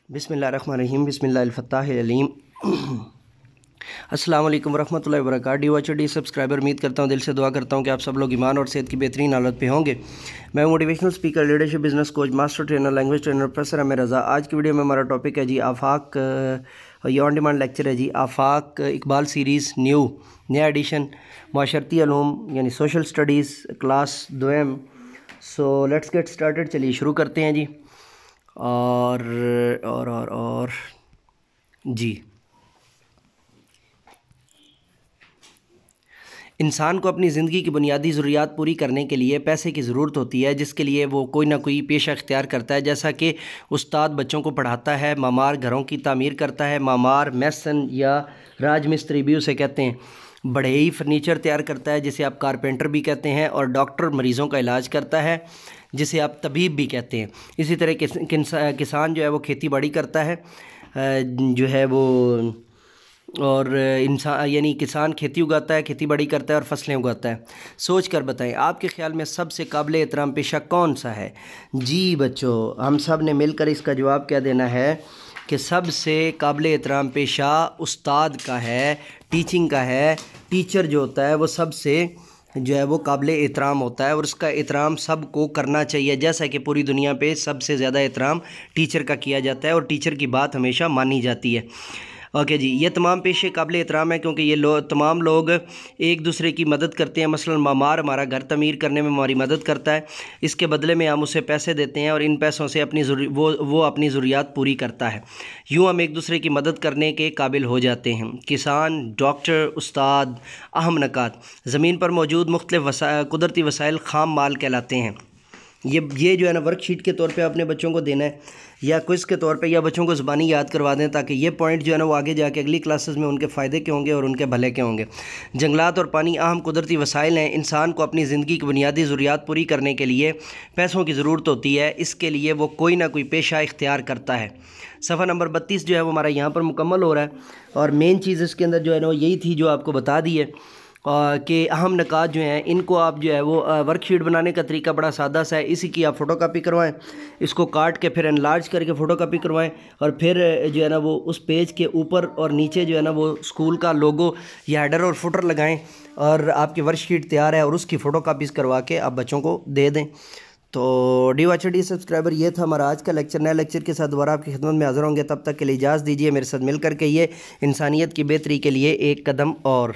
बिस्मिल्लाहिर्रहमानिर्रहीम बिस्मिल्लाहिल-फत्ताहिल-अलीम। अस्सलाम वालेकुम वरहमतुल्लाहि वबरकातुहू। डी सब्सक्राइबर, उम्मीद करता हूँ, दिल से दुआ करता हूँ कि आप सब लोग ईमान और सेहत की बेहतरीन हालत पे होंगे। मैं motivational speaker, leadership, business coach, master trainer, language trainer professor अमीर रज़ा। आज की वीडियो में हमारा टॉपिक है जी आफाक, ये ऑन डिमांड लेक्चर है जी आफाक इकबाल सीरीज़ नया एडिशन माशरती अलूम यानी सोशल स्टडीज़ क्लास दोयम। सो लेट्स गेट स्टार्टेड, चलिए शुरू करते हैं जी। और जी, इंसान को अपनी ज़िंदगी की बुनियादी ज़रूरियात पूरी करने के लिए पैसे की ज़रूरत होती है, जिसके लिए वो कोई ना कोई पेशा इख्तियार करता है। जैसा कि उस्ताद बच्चों को पढ़ाता है, मामार घरों की तामीर करता है, मामार मैसन या राज मिस्त्री भी उसे कहते हैं, बढ़ई फर्नीचर तैयार करता है जिसे आप कारपेंटर भी कहते हैं, और डॉक्टर मरीज़ों का इलाज करता है जिसे आप तबीब भी कहते हैं। इसी तरह किसान जो है वो खेती बाड़ी करता है, जो है वो, और इंसान यानी किसान खेती उगाता है, खेती बाड़ी करता है और फसलें उगाता है। सोच कर बताएं, आपके ख़्याल में सबसे काबिल एहतराम पेशा कौन सा है? जी बच्चों, हम सब ने मिलकर इसका जवाब क्या देना है कि सबसे काबिल एहतराम पेशा उस्ताद का है, टीचिंग का है। टीचर जो होता है वो सबसे जो है वो काबिल एहतराम होता है और उसका एहतराम सबको करना चाहिए। जैसा कि पूरी दुनिया पे सबसे ज़्यादा एहतराम टीचर का किया जाता है और टीचर की बात हमेशा मानी जाती है। ओके जी, ये तमाम पेशे काबिल एहतराम है क्योंकि ये तमाम लोग एक दूसरे की मदद करते हैं। मसलन मामार हमारा घर तमीर करने में हमारी मदद करता है, इसके बदले में हम उसे पैसे देते हैं और इन पैसों से वो अपनी ज़रूरियात पूरी करता है। यूँ हम एक दूसरे की मदद करने के काबिल हो जाते हैं। किसान, डॉक्टर, उस्ताद, अहम नकात, ज़मीन पर मौजूद मुख्तलिफ़ कुदरती वसाइल खाम माल कहलाते हैं। ये जो है ना वर्कशीट के तौर पे अपने बच्चों को देना है या क्विज़ के तौर पे, या बच्चों को ज़बानी याद करवा दें ताकि ये पॉइंट जो है ना वो आगे जाके अगली क्लासेस में उनके फ़ायदे के होंगे और उनके भले के होंगे। जंगलात और पानी अहम कुदरती वसाइल हैं। इंसान को अपनी ज़िंदगी की बुनियादी ज़रूरियात पूरी करने के लिए पैसों की ज़रूरत होती है, इसके लिए वो कोई ना कोई पेशा इख्तियार करता है। सफ़ा नंबर 32 जो है वो हमारा यहाँ पर मुकम्मल हो रहा है और मेन चीज़ इसके अंदर जो है ना वो यही थी जो आपको बता दी है कि अहम नकात जो हैं इनको आप जो है वो वर्कशीट बनाने का तरीका बड़ा सादा सा है। इसी की आप फ़ोटो कापी करवाएं, इसको काट के फिर एनलार्ज करके फ़ोटो कापी करवाएं और फिर जो है ना वो उस पेज के ऊपर और नीचे जो है ना वो स्कूल का लोगो या हेडर और फुटर लगाएं और आपकी वर्कशीट तैयार है और उसकी फ़ोटो कापीज़ करवा के आप बच्चों को दे दें। तो डी सब्सक्राइबर, ये था हमारा आज का लेक्चर। नए लेक्चर के साथ दोबारा आपकी खिदमत में हाज़िर होंगे, तब तक के लिए इजाज़त दीजिए। मेरे साथ मिलकर के ये इंसानियत की बेहतरी के लिए एक कदम और।